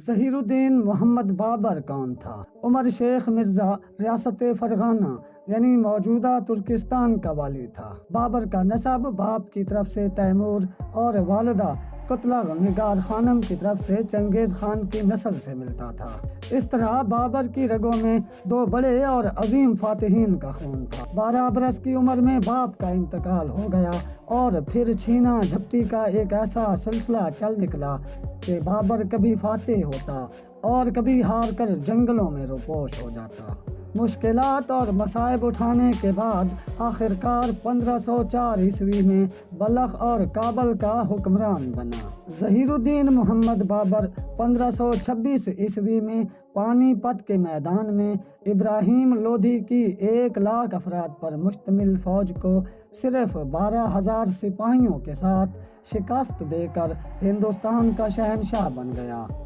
ज़हीरुद्दीन मोहम्मद बाबर कौन था? उमर शेख मिर्ज़ा रियासत फ़रगाना यानी मौजूदा तुर्किस्तान का वाली था। बाबर का नसब बाप की तरफ से तैमूर और वालिदा कुतला निगार खानम की तरफ से चंगेज़ खान की नस्ल से मिलता था। इस तरह बाबर की रगों में दो बड़े और अजीम फातिहीन का खून था। 12 बरस की उम्र में बाप का इंतकाल हो गया और फिर छीना झपटी का एक ऐसा सिलसिला चल निकला कि बाबर कभी फातेह होता और कभी हार कर जंगलों में रोपोश हो जाता। मुश्किलात और मसाइब उठाने के बाद आखिरकार 1504 ईस्वी में बलख और काबल का हुक्मरान बना। ज़हीरुद्दीन मोहम्मद बाबर 1526 ईस्वी में पानीपत के मैदान में इब्राहिम लोधी की 1 लाख अफराद पर मुश्तमिल फौज को सिर्फ 12,000 सिपाहियों के साथ शिकस्त देकर हिंदुस्तान का शहंशाह बन गया।